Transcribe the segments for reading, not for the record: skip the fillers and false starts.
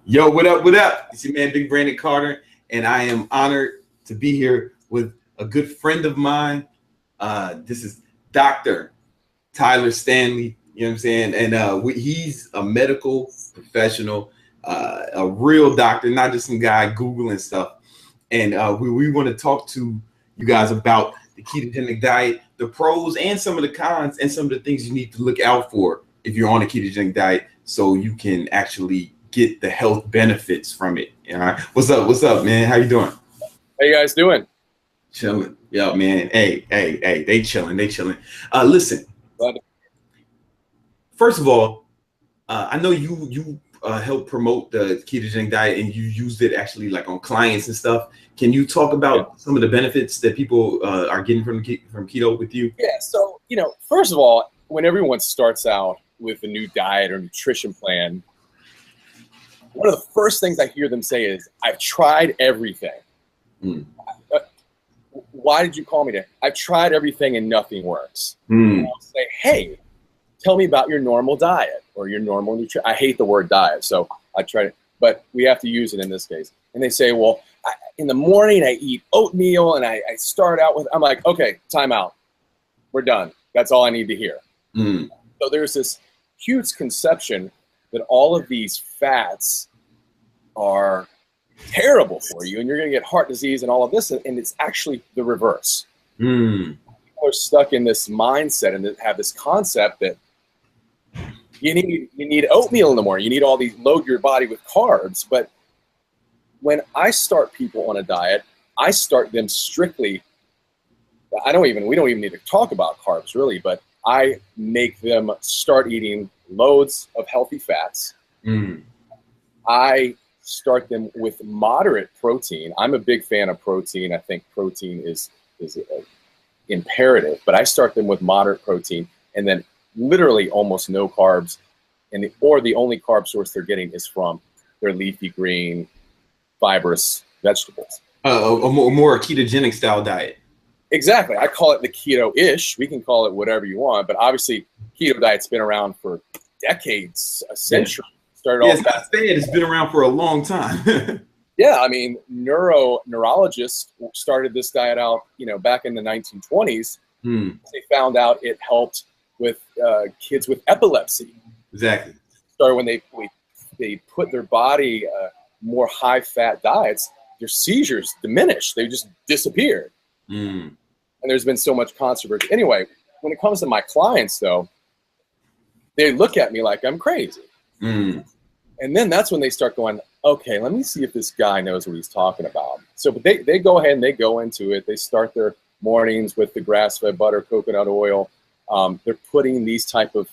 Yo, what up? What up? It's your man, Big Brandon Carter, and I am honored to be here with a good friend of mine. This is Dr. Tyler Stanley. You know what I'm saying? And he's a medical professional, a real doctor, not just some guy Googling stuff. And we want to talk to you guys about the ketogenic diet, the pros and some of the cons, and some of the things you need to look out for if you're on a ketogenic diet, so you can actually get the health benefits from it. All right. What's up, man? How you doing? How you guys doing? Chilling. Yeah, man. Hey, they chilling. Listen. First of all, I know you help promote the ketogenic diet, and you used it actually like on clients and stuff. Can you talk about some of the benefits that people are getting from keto with you? Yeah. So, first of all, when everyone starts out with a new diet or nutrition plan, one of the first things I hear them say is, "I've tried everything." Why did you call me today? I've tried everything and nothing works. And I'll say, hey, tell me about your normal diet or your normal nutrition. I hate the word diet, so I try to, but we have to use it in this case. And they say, well, in the morning I eat oatmeal and I start out with, I'm like, okay, time out. We're done. That's all I need to hear. So there's this huge conception that all of these fats are terrible for you and you're going to get heart disease and all of this, and it's actually the reverse. People are stuck in this mindset and have this concept that you need oatmeal in the morning, you need all these, load your body with carbs. But when I start people on a diet, I start them strictly, we don't even need to talk about carbs really, but I make them start eating loads of healthy fats. I start them with moderate protein. I'm a big fan of protein. I think protein is imperative, but I start them with moderate protein and then literally almost no carbs. Or the only carb source they're getting is from their leafy green, fibrous vegetables. A more ketogenic style diet. Exactly. I call it the keto-ish. We can call it whatever you want, but obviously keto diet's been around for decades, a century. It's been around for a long time. Yeah, I mean, neurologists started this diet out, back in the 1920s. They found out it helped with kids with epilepsy. Exactly. Started when they put their body more high-fat diets, their seizures diminished. They just disappeared. And there's been so much controversy. Anyway, when it comes to my clients, though, they look at me like I'm crazy. And then that's when they start going, okay, let me see if this guy knows what he's talking about. So but they go ahead and they go into it. They start their mornings with the grass-fed butter, coconut oil. They're putting these type of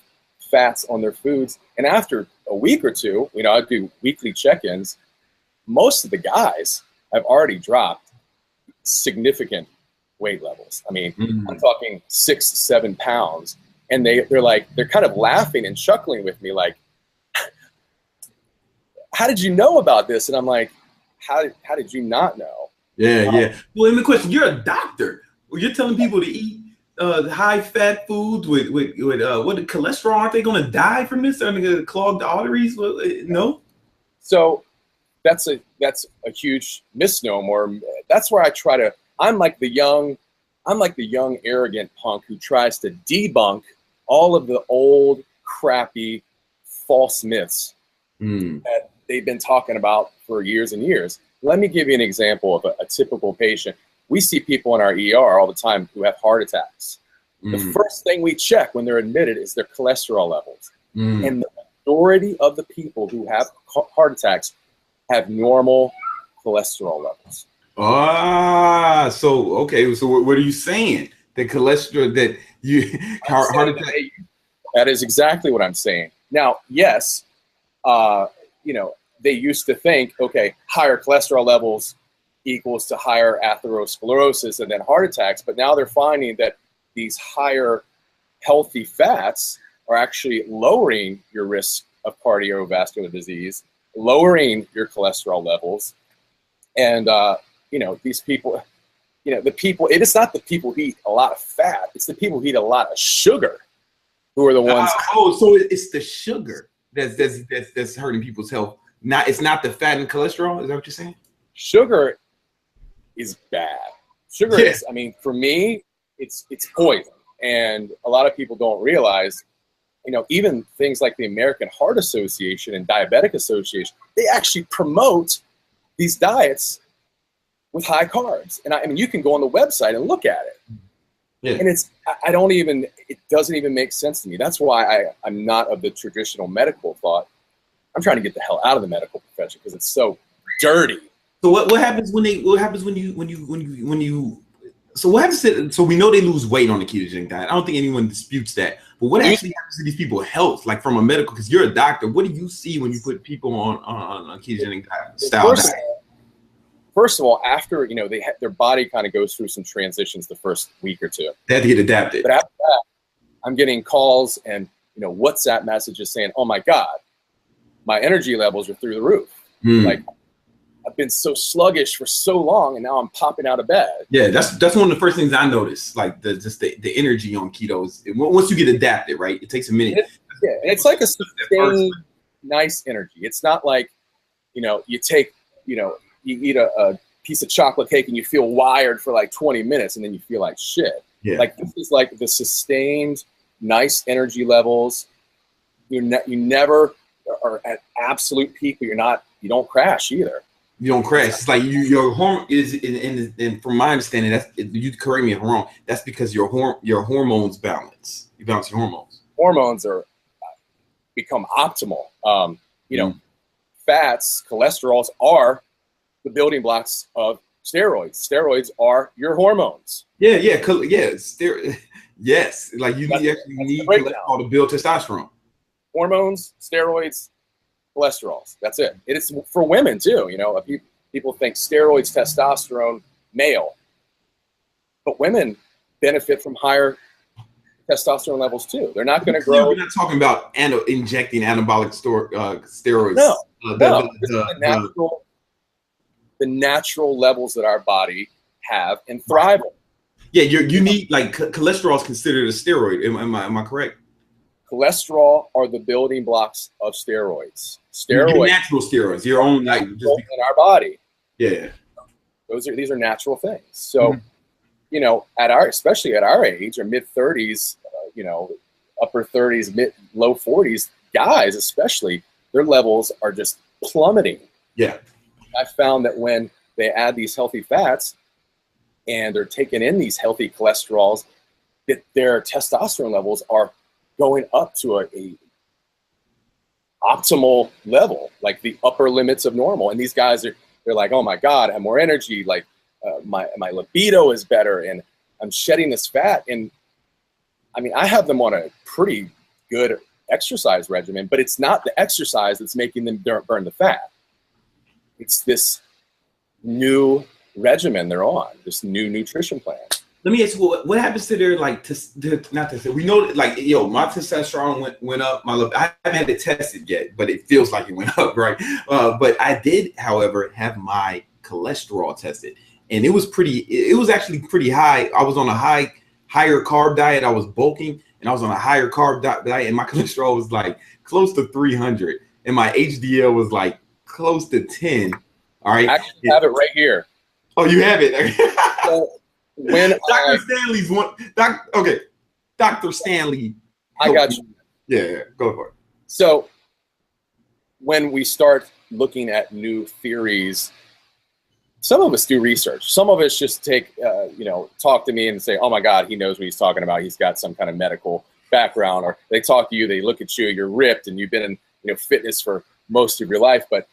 fats on their foods. And after a week or two, I do weekly check-ins. Most of the guys have already dropped significant weight levels. I mean, I'm talking 6-7 pounds. And they're kind of laughing and chuckling with me like, how did you know about this? And I'm like, how did you not know? Yeah. Well, and the question, you're a doctor. Well, you're telling people to eat high-fat foods with what the cholesterol? Aren't they going to die from this? Are they going to clog the arteries? No. So that's a huge misnomer. That's where I try to. I'm like the young arrogant punk who tries to debunk all of the old crappy false myths that they've been talking about for years and years. Let me give you an example of a typical patient. We see people in our ER all the time who have heart attacks. The first thing we check when they're admitted is their cholesterol levels. And the majority of the people who have heart attacks have normal cholesterol levels. So okay. So what are you saying? The cholesterol that you heart attack? That is exactly what I'm saying. Now, yes, they used to think, okay, higher cholesterol levels equals to higher atherosclerosis and then heart attacks. But now they're finding that these higher healthy fats are actually lowering your risk of cardiovascular disease, lowering your cholesterol levels. And, these people, it is not the people who eat a lot of fat. It's the people who eat a lot of sugar who are the ones. So it's the sugar that's hurting people's health It's not the fat and cholesterol. Is that what you're saying? Sugar is bad. Sugar is, I mean, for me, it's poison. And a lot of people don't realize, you know, even things like the American Heart Association and Diabetic Association, they actually promote these diets with high carbs. And I mean, you can go on the website and look at it. Yeah. And it doesn't even make sense to me. That's why I'm not of the traditional medical thought. I'm trying to get the hell out of the medical profession because it's so dirty. So what happens when so we know they lose weight on the ketogenic diet. I don't think anyone disputes that. But what actually happens to these people's health, like from a medical, because you're a doctor, what do you see when you put people on a ketogenic style diet? First of all, after, you know, their body kind of goes through some transitions the first week or two. They have to get adapted. But after that, I'm getting calls and, you know, WhatsApp messages saying, oh my God, my energy levels are through the roof. Like, I've been so sluggish for so long, and now I'm popping out of bed. Yeah, that's one of the first things I noticed. Like the energy on ketos. Once you get adapted, right? It takes a minute. It's like a sustained, nice energy. It's not like, you know, you eat a piece of chocolate cake and you feel wired for like 20 minutes, and then you feel like shit. Yeah. Like this is like the sustained, nice energy levels. You never are at absolute peak, but you don't crash either. You don't crash. It's like your hormone is, and from my understanding, you correct me if I'm wrong. That's because your hormones balance. You balance your hormones. Hormones become optimal. You know, fats, cholesterols are the building blocks of steroids. Steroids are your hormones. Yes. Like you need cholesterol to build testosterone. Hormones, steroids, cholesterols. That's it. It is for women too. You know, people think steroids, testosterone, male, but women benefit from higher testosterone levels too. They're not going to grow. We're not talking about injecting anabolic steroids. No, the natural levels that our body have and thrive on. Yeah, you need, like, cholesterol is considered a steroid. Am I correct? Cholesterol are the building blocks of steroids. Steroids, natural steroids, your own, like, in our body. Yeah, these are natural things. So, you know, especially at our age, or mid 30s, you know, upper 30s, low 40s, guys especially, their levels are just plummeting. Yeah, I found that when they add these healthy fats and they're taking in these healthy cholesterols, that their testosterone levels are going up to a optimal level, like the upper limits of normal. And these guys they're like, oh my God, I have more energy. Like my libido is better, and I'm shedding this fat. And I mean, I have them on a pretty good exercise regimen, but it's not the exercise that's making them burn the fat. It's this new regimen they're on, this new nutrition plan. Let me ask you, what happens to their, like, we know, like, my testosterone went up. I haven't had it tested yet, but it feels like it went up, right? But I did, however, have my cholesterol tested, and it was actually pretty high. I was on a higher carb diet. I was bulking, and I was on a higher carb diet, and my cholesterol was like close to 300, and my HDL was like close to 10. All right. I actually have it right here. Oh, you have it. So, when Dr. Stanley's one, Dr. Stanley. I got you. Yeah, go for it. So when we start looking at new theories, some of us do research. Some of us just talk to me and say, oh my God, he knows what he's talking about. He's got some kind of medical background. Or they talk to you, they look at you, you're ripped, and you've been in fitness for most of your life. But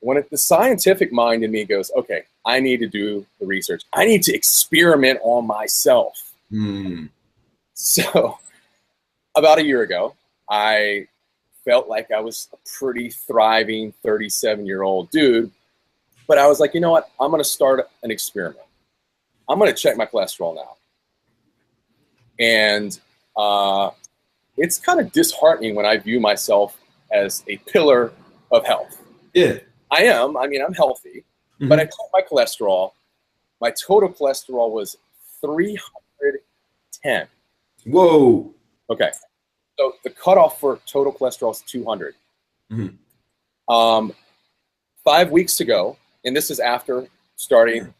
when the scientific mind in me goes, okay, I need to do the research. I need to experiment on myself. So about a year ago, I felt like I was a pretty thriving 37-year-old dude. But I was like, you know what? I'm going to start an experiment. I'm going to check my cholesterol now. And it's kind of disheartening when I view myself as a pillar of health. Yeah. I am. I mean, I'm healthy, but I checked my cholesterol. My total cholesterol was 310. Whoa. Okay. So the cutoff for total cholesterol is 200. 5 weeks ago, and this is after starting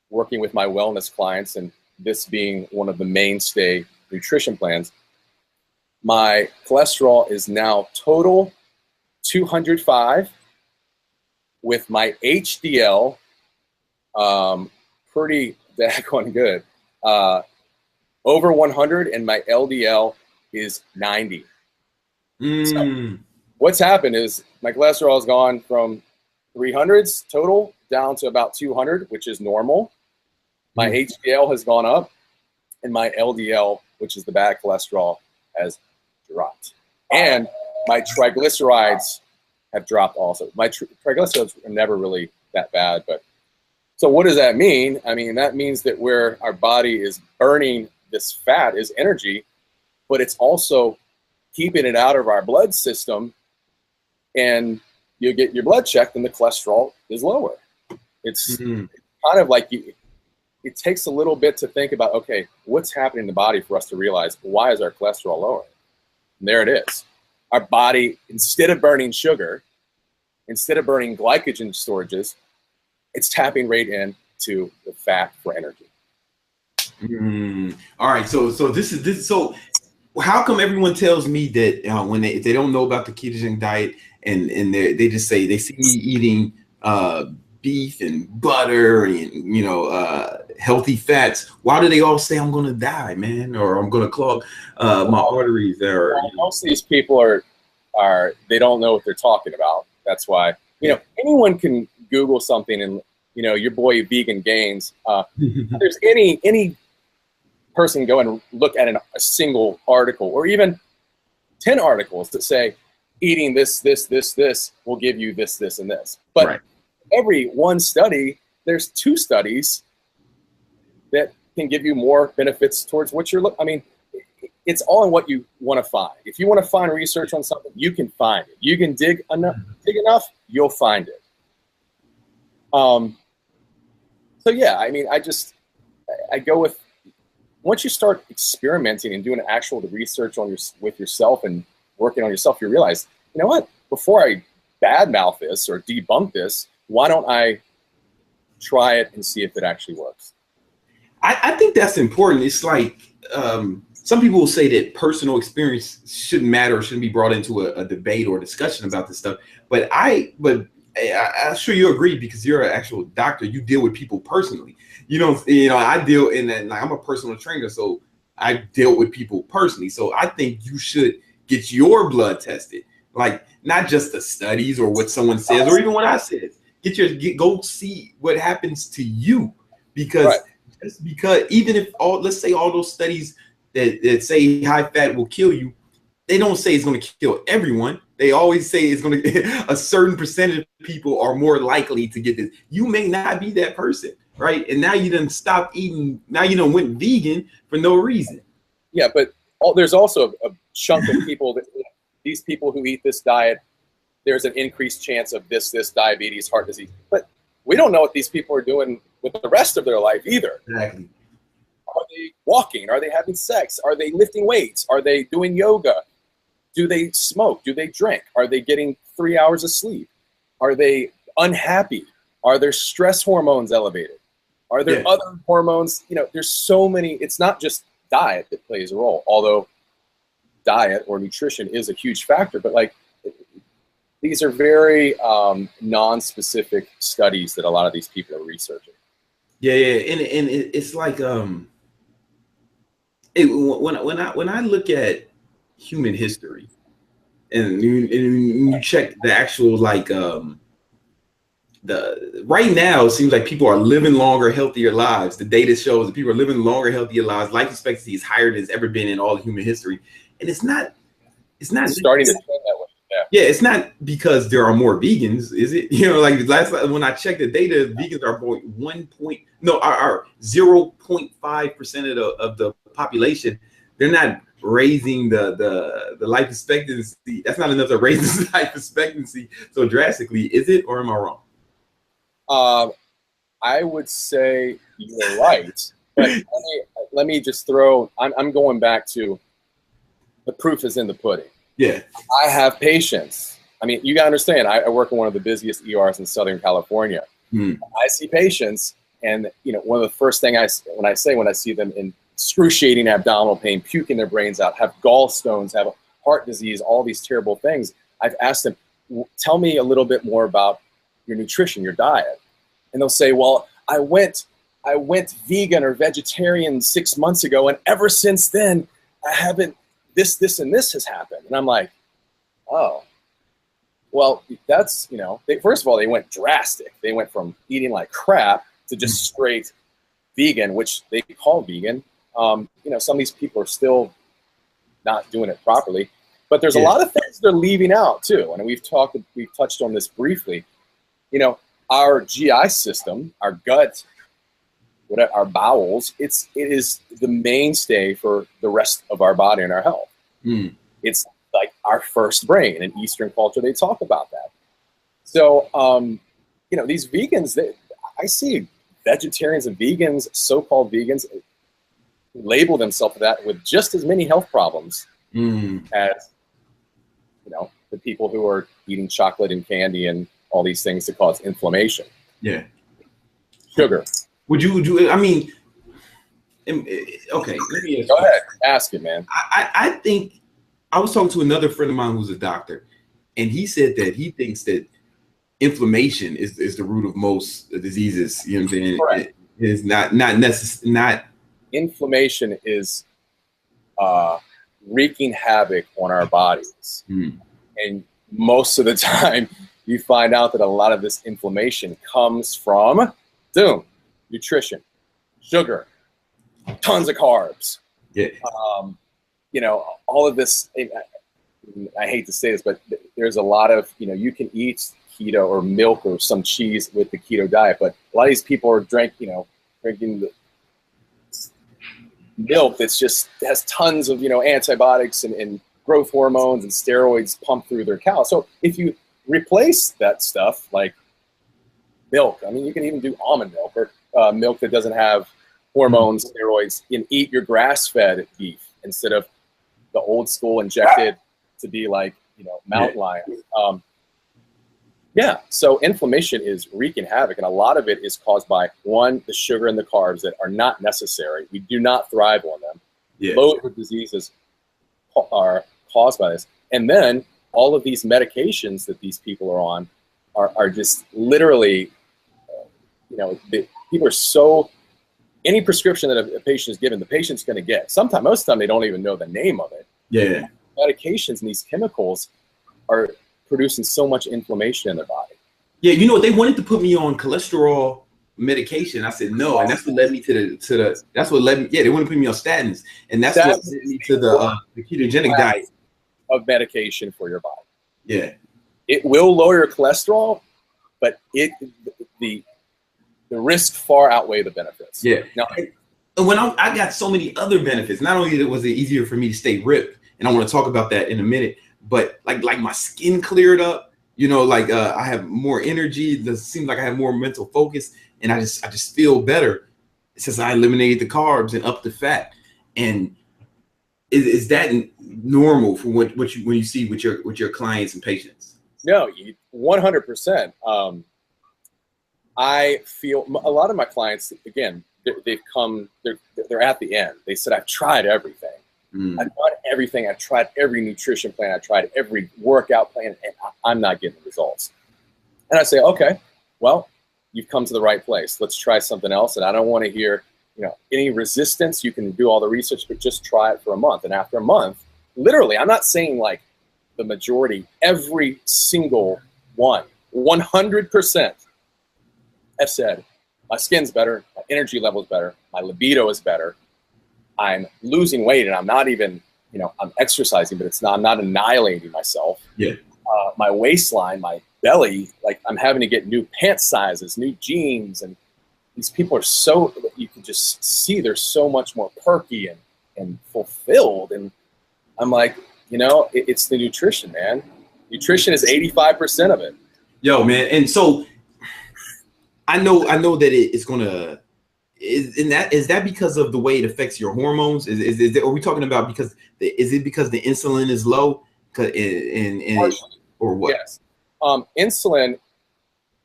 working with my wellness clients and this being one of the mainstay nutrition plans, my cholesterol is now total 205 with my HDL pretty daggone good, over 100, and my LDL is 90. So what's happened is my cholesterol has gone from 300s total down to about 200, which is normal. My HDL has gone up, and my LDL, which is the bad cholesterol, has dropped. And my triglycerides have dropped also. My triglycerides are never really that bad, but so what does that mean? I mean, that means that where our body is burning this fat is energy, but it's also keeping it out of our blood system, and you get your blood checked and the cholesterol is lower. It's kind of like it takes a little bit to think about, okay, what's happening in the body for us to realize, why is our cholesterol lower? And there it is. Our body, instead of burning sugar, instead of burning glycogen storages, it's tapping right into the fat for energy. All right, so this is so. How come everyone tells me that when they don't know about the ketogenic diet and they just say they see me eating beef and butter and healthy fats, why do they all say I'm gonna die, man, or I'm gonna clog my arteries? Or most of these people are they don't know what they're talking about. That's why anyone can Google something and your boy Vegan Gains. There's any person go and look at a single article or even 10 articles that say eating this will give you this, and this. But every one study, there's 2 studies that can give you more benefits towards what you're looking. I mean, it's all in what you want to find. If you want to find research on something, you can find it. You can dig enough, you'll find it. So yeah, I mean, I go with, once you start experimenting and doing actual research with yourself and working on yourself, you realize, you know what, before I badmouth this or debunk this, why don't I try it and see if it actually works? I think that's important. It's like some people will say that personal experience shouldn't matter or shouldn't be brought into a debate or discussion about this stuff. But I'm sure you agree, because you're an actual doctor. You deal with people personally. I deal I'm a personal trainer, so I deal with people personally. So I think you should get your blood tested, like not just the studies or what someone says or even what I said. Go see what happens to you, because even if let's say all those studies that say high fat will kill you, they don't say it's going to kill everyone. They always say it's going to a certain percentage of people are more likely to get this. You may not be that person, right? And now you done stopped eating. Now you done went vegan for no reason. Yeah, but there's also a chunk of people that these people who eat this diet, there's an increased chance of this diabetes, heart disease. But we don't know what these people are doing with the rest of their life either. Exactly. Are they walking? Are they having sex? Are they lifting weights? Are they doing yoga? Do they smoke? Do they drink? Are they getting 3 hours of sleep? Are they unhappy? Are their stress hormones elevated? Are there other hormones? There's so many. It's not just diet that plays a role, although diet or nutrition is a huge factor. But these are very non-specific studies that a lot of these people are researching. Yeah, and it's like when I look at human history and you check the actual right now, it seems like people are living longer, healthier lives. The data shows that people are living longer, healthier lives. Life expectancy is higher than it's ever been in all of human history, and it's not starting to trend that way. Yeah, it's not because there are more vegans, is it? Last when I checked the data, vegans are 0.5% of the population. They're not raising the life expectancy. That's not enough to raise the life expectancy so drastically, is it? Or am I wrong? I would say you're right. But let me just throw. I'm going back to the proof is in the pudding. Yeah. I have patients. I mean, you gotta understand, I work in one of the busiest ERs in Southern California. I see patients, and one of the first things when I see them in excruciating abdominal pain, puking their brains out, have gallstones, have heart disease, all these terrible things, I've asked them, tell me a little bit more about your nutrition, your diet. And they'll say, well, I went vegan or vegetarian 6 months ago, and ever since then, I haven't, this, and this has happened. And I'm like, oh, well, that's, first of all, they went drastic. They went from eating like crap to just straight vegan, which they call vegan. Some of these people are still not doing it properly, but there's a lot of things they're leaving out too. And we've touched on this briefly. Our GI system, our gut, our bowels, it is the mainstay for the rest of our body and our health. It's like our first brain. In Eastern culture, they talk about that. So, these vegans, I see vegetarians and vegans, so-called vegans, label themselves that with just as many health problems as, the people who are eating chocolate and candy and all these things that cause inflammation. Yeah. Sugar. Would you, I mean, okay, let me ask Go ahead, ask it, man. I think, I was talking to another friend of mine who's a doctor, and he said that he thinks that inflammation is the root of most diseases. You know what I'm saying? Correct. It is not. Inflammation is wreaking havoc on our bodies. And most of the time, you find out that a lot of this inflammation comes from nutrition, sugar, tons of carbs. Yeah. All of this, I hate to say this, but there's a lot of, you can eat keto or milk or some cheese with the keto diet, but a lot of these people are drinking the milk that's just has tons of, antibiotics and growth hormones and steroids pumped through their cows. So if you replace that stuff like milk, I mean, you can even do almond milk or milk that doesn't have hormones, steroids, and eat your grass-fed beef instead of the old school injected to be like, mountain lions. So inflammation is wreaking havoc, and a lot of it is caused by, one, the sugar and the carbs that are not necessary. We do not thrive on them. Loads of diseases are caused by this. And then all of these medications that these people are on are just literally, people are so, any prescription that a patient is given, the patient's going to get. Most of the time, they don't even know the name of it. Yeah. Medications and these chemicals are producing so much inflammation in their body. Yeah, they wanted to put me on cholesterol medication. I said no, and that's what led me to the. That's what led me. Yeah, they want to put me on statins, and that's what led me to the ketogenic diet of medication for your body. Yeah, it will lower your cholesterol, but the risks far outweigh the benefits. Yeah. Now, when I got so many other benefits. Not only was it easier for me to stay ripped, and I want to talk about that in a minute, but like my skin cleared up. I have more energy. It seems like I have more mental focus, and I just feel better since I eliminated the carbs and upped the fat. And is that normal for when you see with your clients and patients? No, 100%. I feel a lot of my clients, again, they're at the end. They said, I've tried everything. I've done everything. I've tried every nutrition plan. I've tried every workout plan, and I'm not getting the results. And I say, okay, well, you've come to the right place. Let's try something else. And I don't want to hear, any resistance. You can do all the research, but just try it for a month. And after a month, literally, I'm not saying like the majority, every single one, 100% have said, my skin's better, my energy level is better, my libido is better. I'm losing weight, and I'm not even, I'm exercising, but I'm not annihilating myself. Yeah. My waistline, my belly, like I'm having to get new pant sizes, new jeans, and these people are so, you can just see they're so much more perky and fulfilled. And I'm like, it's the nutrition, man. Nutrition is 85% of it. Yo, man. And so I know that it's gonna. Is that because of the way it affects your hormones? Are we talking about is it because the insulin is low? or what? Yes. Insulin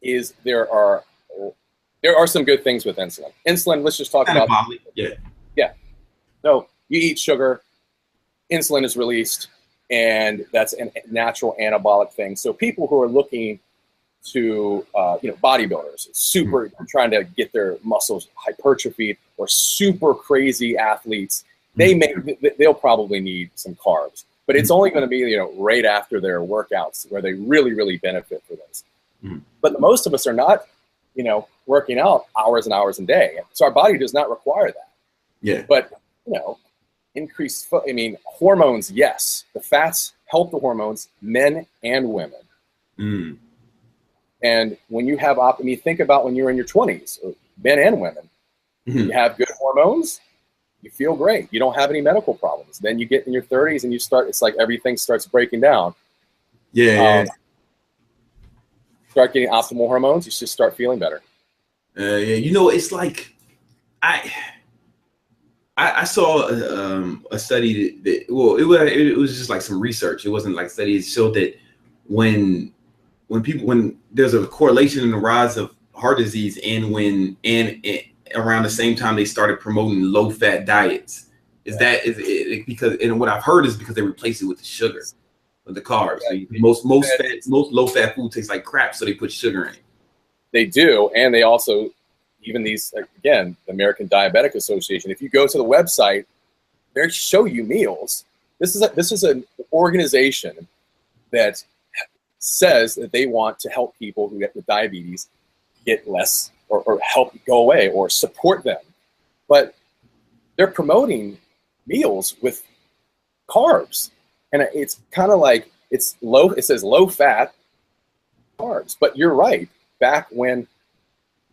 is, there are some good things with insulin. Insulin, let's just talk about. Yeah. Yeah. So you eat sugar, insulin is released, and that's a natural anabolic thing. So people who are looking to, bodybuilders, super trying to get their muscles hypertrophied, or super crazy athletes, they'll probably need some carbs. But it's only going to be, right after their workouts where they really, really benefit for this. But most of us are not, working out hours and hours a day. So our body does not require that. Yeah. But, increased, hormones, yes. The fats help the hormones, men and women. And when you have, think about when you're in your 20s, men and women, you have good hormones, you feel great. You don't have any medical problems. Then you get in your 30s and it's like everything starts breaking down. Yeah. Start getting optimal hormones, you just start feeling better. It's like I saw a study that it was just like some research. It wasn't like study. It showed that when there's a correlation in the rise of heart disease and around the same time they started promoting low fat diets. Is it because, and what I've heard is because they replace it with the sugar, with the carbs. Most low fat food tastes like crap, so they put sugar in it. They do, and they also, even these, again, the American Diabetic Association, if you go to the website, they show you meals. This is an organization that says that they want to help people who get with diabetes get less, or help go away, or support them. But they're promoting meals with carbs. And it's kind of like, it says low fat carbs. But you're right. Back when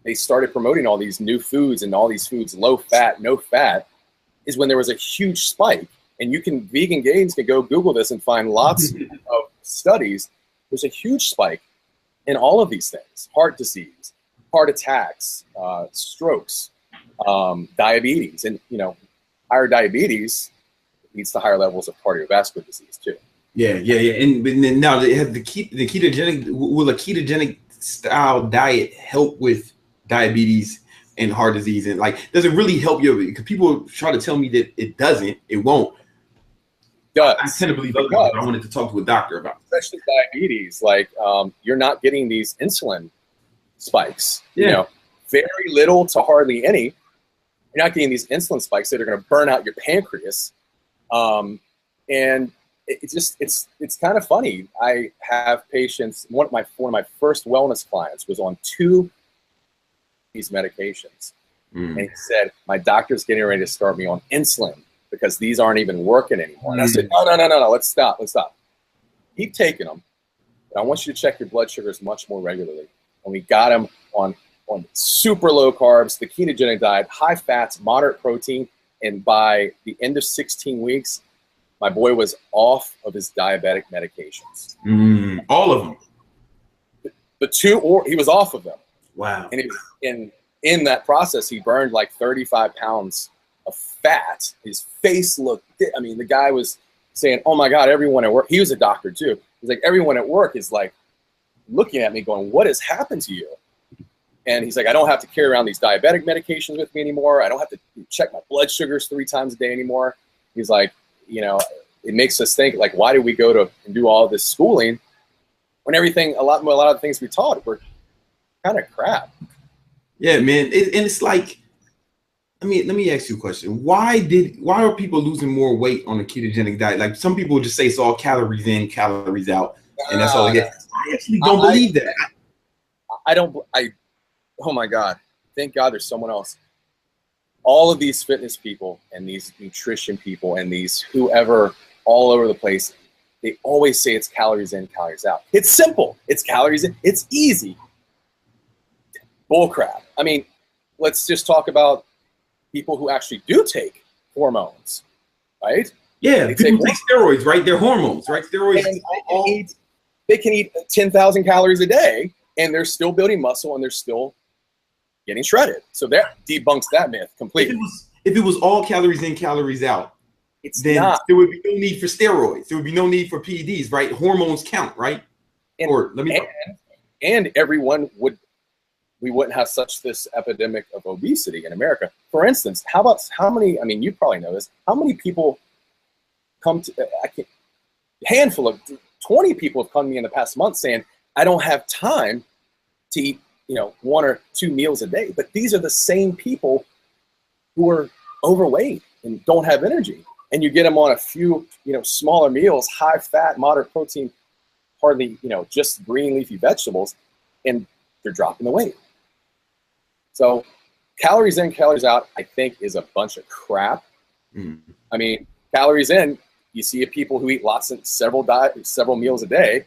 they started promoting all these new foods and all these foods, low fat, no fat, is when there was a huge spike. And vegan gains can go Google this and find lots of studies. There's a huge spike in all of these things: heart disease, heart attacks, strokes, diabetes. And, higher diabetes leads to higher levels of cardiovascular disease too. Yeah. And now they have the ketogenic. Will a ketogenic style diet help with diabetes and heart disease? And does it really help you? Because people try to tell me that it doesn't. It won't. I tend to believe otherwise. I wanted to talk to a doctor about it. Especially diabetes. You're not getting these insulin spikes. Very little to hardly any. You're not getting these insulin spikes that are going to burn out your pancreas. And it's kind of funny. I have patients. One of my first wellness clients was on 2 these medications, and he said, "My doctor's getting ready to start me on insulin because these aren't even working anymore." And I said, "No, let's stop. Keep taking them, but I want you to check your blood sugars much more regularly." And we got him on super low carbs, the ketogenic diet, high fats, moderate protein, and by the end of 16 weeks, my boy was off of his diabetic medications. All of them. The 2, or he was off of them. Wow. And in that process, he burned like 35 pounds of fat. His face looked, the guy was saying, "Oh my God, everyone at work," he was a doctor too. He's like, "Everyone at work is like looking at me going, what has happened to you?" And he's like, "I don't have to carry around these diabetic medications with me anymore. I don't have to check my blood sugars 3 times a day anymore." He's like, it makes us think, why do we go to and do all this schooling when a lot of the things we taught were kind of crap? Yeah, man. And it's like, let me ask you a question. Why are people losing more weight on a ketogenic diet? Some people just say it's all calories in, calories out, and that's all they get. I actually don't believe that. Oh my God. Thank God there's someone else. All of these fitness people and these nutrition people and these whoever all over the place, they always say it's calories in, calories out. It's simple. It's calories in. It's easy. Bull crap. Let's just talk about people who actually do take hormones, right? Yeah, people take steroids, right? They're hormones, right? Steroids. They can eat 10,000 calories a day, and they're still building muscle, and they're still getting shredded. So that debunks that myth completely. If it was all calories in, calories out, then there would be no need for steroids. There would be no need for PEDs, right? Hormones count, right? And, or let me and everyone would, we wouldn't have such this epidemic of obesity in America. For instance, how many, I mean, you probably know this, how many people come to, handful of 20 people have come to me in the past month saying, I don't have time to eat, 1 or 2 meals a day. But these are the same people who are overweight and don't have energy. And you get them on a few, smaller meals, high fat, moderate protein, hardly, just green leafy vegetables, and they're dropping the weight. So calories in, calories out, I think is a bunch of crap. I mean, calories in, you see people who eat lots of several meals a day.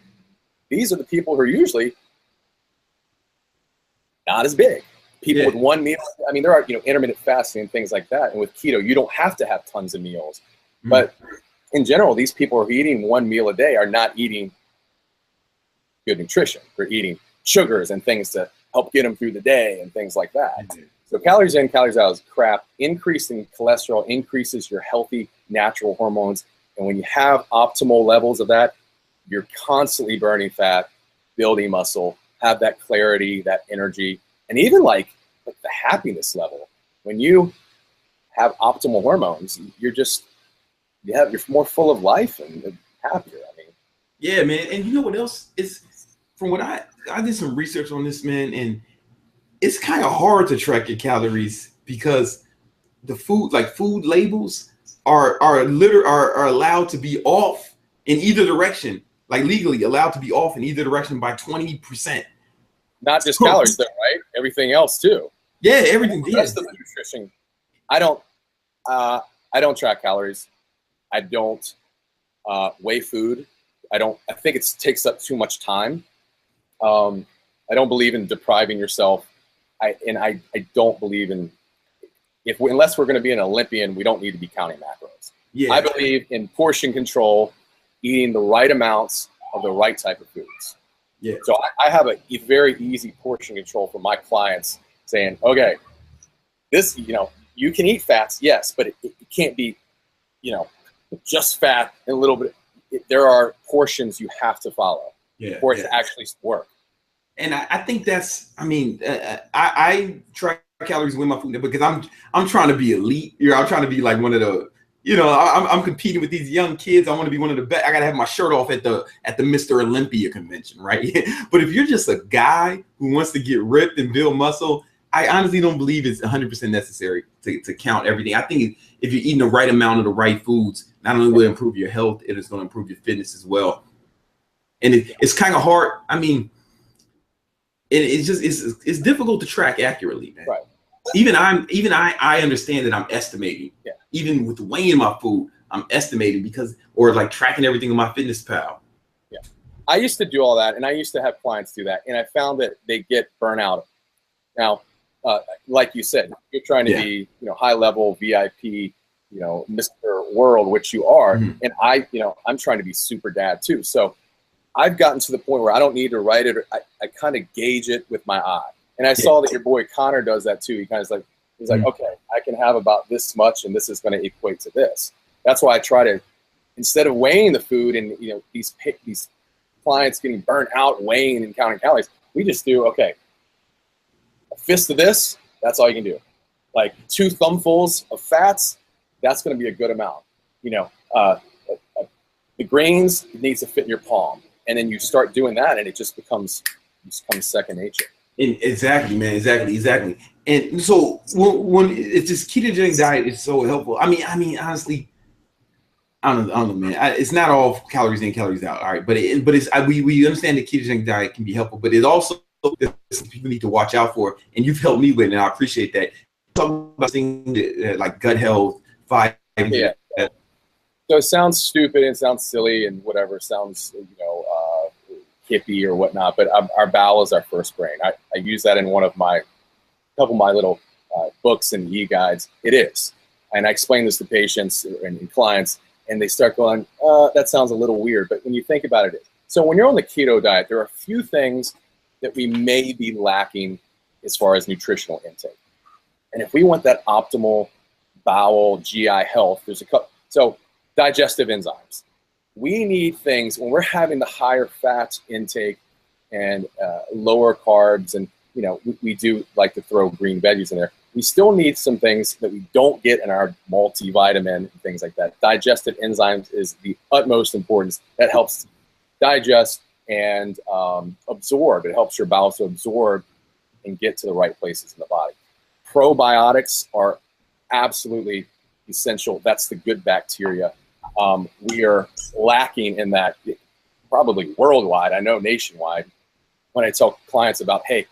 These are the people who are usually not as big. People with one meal. I mean, there are, intermittent fasting and things like that. And with keto, you don't have to have tons of meals. But in general, these people who are eating 1 meal a day are not eating good nutrition. They're eating sugars and things to help get them through the day and things like that. So calories in, calories out is crap. Increasing cholesterol increases your healthy natural hormones. And when you have optimal levels of that, you're constantly burning fat, building muscle, have that clarity, that energy, and even like the happiness level. When you have optimal hormones, you're more full of life and happier. I mean, yeah, man. And you know what else is, from what I did some research on this, man, and it's kind of hard to track your calories because the food labels are allowed to be off in either direction, like legally allowed to be off in either direction by 20%. Not just calories though, right? Everything else too. Yeah, everything. The rest of the nutrition. I don't track calories. I don't weigh food. I think it takes up too much time. I don't believe in depriving yourself. I don't believe in, unless we're going to be an Olympian, we don't need to be counting macros. Yeah. I believe in portion control, eating the right amounts of the right type of foods. Yeah. So I have a very easy portion control for my clients, saying, okay, this, you can eat fats, yes, but it can't be, just fat and a little bit. There are portions you have to follow for it to actually work. And I think that's, I track calories with my food because I'm trying to be elite. I'm trying to be like one of the, I'm competing with these young kids. I want to be one of the best. I got to have my shirt off at the Mr. Olympia convention, right? But if you're just a guy who wants to get ripped and build muscle, I honestly don't believe it's 100% necessary to count everything. I think if you're eating the right amount of the right foods, not only will it improve your health, it is going to improve your fitness as well. And it's kind of hard. I mean, it's difficult to track accurately, man. Right. Even I understand that I'm estimating. Yeah. Even with weighing my food, I'm estimating or like tracking everything in my fitness pal. Yeah. I used to do all that, and I used to have clients do that, and I found that they get burnout. Now, like you said, you're trying to be, high level VIP, Mr. World, which you are, and I'm trying to be super dad too. So I've gotten to the point where I don't need to write it. I kind of gauge it with my eye. And I saw that your boy Connor does that too. He kind of he's like, okay, I can have about this much, and this is going to equate to this. That's why I try to, instead of weighing the food and these clients getting burnt out weighing and counting calories, we just do, okay, a fist of this, that's all you can do. Like 2 thumbfuls of fats, that's going to be a good amount. The grains, it needs to fit in your palm. And then you start doing that, and it just becomes second nature. Exactly, man. Exactly. And so when it's this ketogenic diet is so helpful. I mean, honestly, I don't know, man. It's not all calories in, calories out. All right, but we understand the ketogenic diet can be helpful, but it also people need to watch out for. And you've helped me with it, and I appreciate that. Talk about things like gut health, fiber. Yeah. So it sounds stupid and sounds silly and whatever. Sounds hippie or whatnot, but our bowel is our first brain. I use that in couple of my little books and e-guides. It is. And I explain this to patients and clients, and they start going, that sounds a little weird. But when you think about it, so when you're on the keto diet, there are a few things that we may be lacking as far as nutritional intake. And if we want that optimal bowel GI health, there's a couple. So digestive enzymes. we need things when we're having the higher fat intake and lower carbs, and we do like to throw green veggies in there. We still need some things that we don't get in our multivitamin and things like that. Digestive enzymes is the utmost importance. That helps digest and absorb. It helps your bowels to absorb and get to the right places in the body. Probiotics are absolutely essential. That's the good bacteria. We are lacking in that, probably worldwide. I know nationwide. When I tell clients about, hey,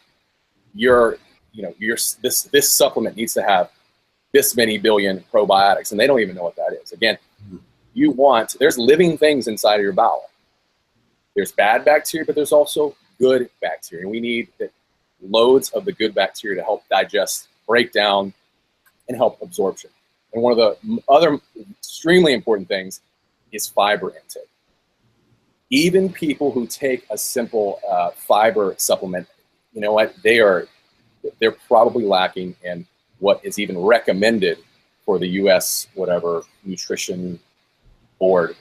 this supplement needs to have this many billion probiotics, and they don't even know what that is. Again, there's living things inside of your bowel. There's bad bacteria, but there's also good bacteria. And we need loads of the good bacteria to help digest, break down, and help absorption. And one of the other extremely important things is fiber intake. Even people who take a simple fiber supplement, you know what, they're probably lacking in what is even recommended for the U.S. whatever nutrition board.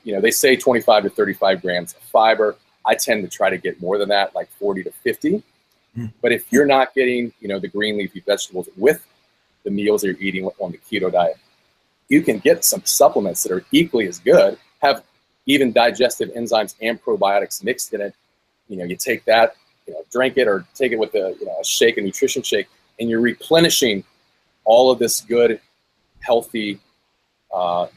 They say 25 to 35 grams of fiber. I tend to try to get more than that, like 40 to 50. But if you're not getting, the green leafy vegetables with the meals that you're eating on the keto diet, you can get some supplements that are equally as good, have even digestive enzymes and probiotics mixed in it. You take that, drink it, or take it with a shake, a nutrition shake, and you're replenishing all of this good, healthy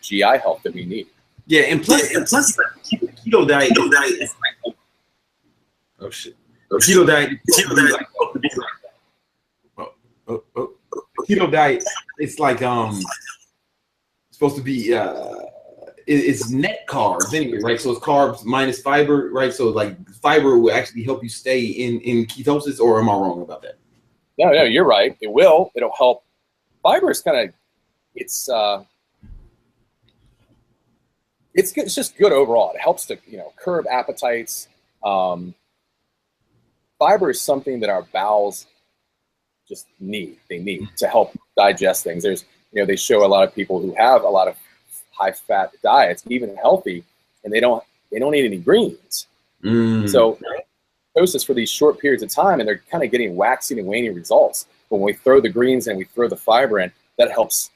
GI health that we need. Yeah, and plus keto diet. Oh shit! Keto diet. Keto diet. It's like supposed to be it's net carbs anyway, right? So it's carbs minus fiber, right? So like fiber will actually help you stay in ketosis, or am I wrong about that? No, you're right. It will. It'll help. Fiber is kind of it's good. It's just good overall. It helps to curb appetites. Fiber is something that our bowels just need. They need to help digest things. There's they show a lot of people who have a lot of high fat diets, even healthy, and they don't eat any greens. So ketosis for these short periods of time, and they're kind of getting waxing and waning results. But when we throw the greens and we throw the fiber in, that helps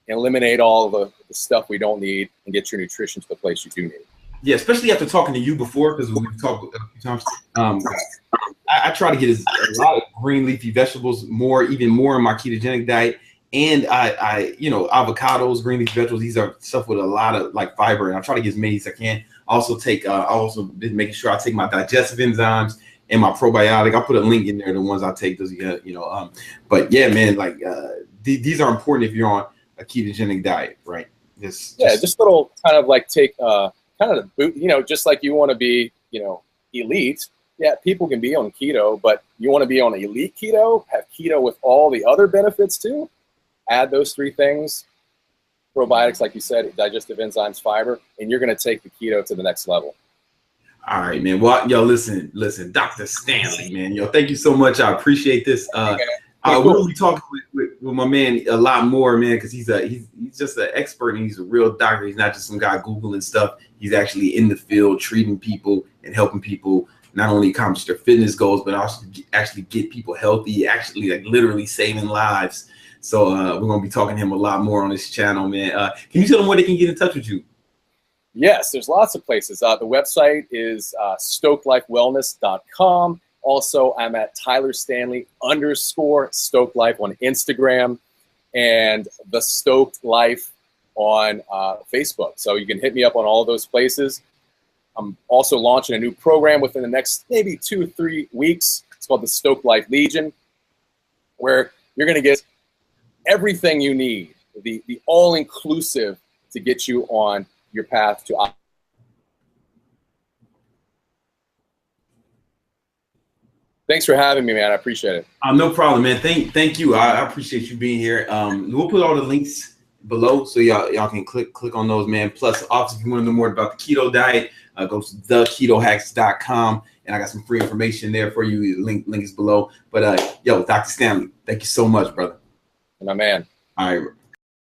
eliminate all the stuff we don't need and get your nutrition to the place you do need. Yeah, especially after talking to you before, because we've talked a few times. I try to get a lot of green leafy vegetables, even more in my ketogenic diet. And I avocados, green leafy vegetables, these are stuff with a lot of like fiber, and I try to get as many as I can. I also been making sure I take my digestive enzymes and my probiotic. I'll put a link in there, the ones I take, those, but yeah, man, like these are important if you're on a ketogenic diet, right? Just little kind of like take kind of the boot, just like you want to be, elite. Yeah, people can be on keto, but you want to be on elite keto, have keto with all the other benefits too. Add those three things, probiotics, like you said, digestive enzymes, fiber, and you're going to take the keto to the next level. All right, man. Well, listen, Dr. Stanley, man. Thank you so much. I appreciate this. We'll be talking with my man a lot more, man, because he's just an expert, and he's a real doctor. He's not just some guy Googling stuff. He's actually in the field treating people and helping people not only accomplish their fitness goals, but also actually get people healthy, actually like literally saving lives. So we're going to be talking to him a lot more on this channel, man. Can you tell them where they can get in touch with you? Yes, there's lots of places. The website is stokedlifewellness.com. Also, I'm at @TylerStanley_StokedLife on Instagram, and the Stoked Life on Facebook. So you can hit me up on all of those places. I'm also launching a new program within the next maybe 2 or 3 weeks. It's called the Stoked Life Legion, where you're going to get everything you need, the all-inclusive to get you on your path to. Thanks for having me, man. I appreciate it. No problem, man. Thank you. I appreciate you being here. We'll put all the links below so y'all can click on those, man. Plus, also, if you want to know more about the keto diet, go to theketohacks.com, and I got some free information there for you. Link is below. But Dr. Stanley, thank you so much, brother. My man. All right.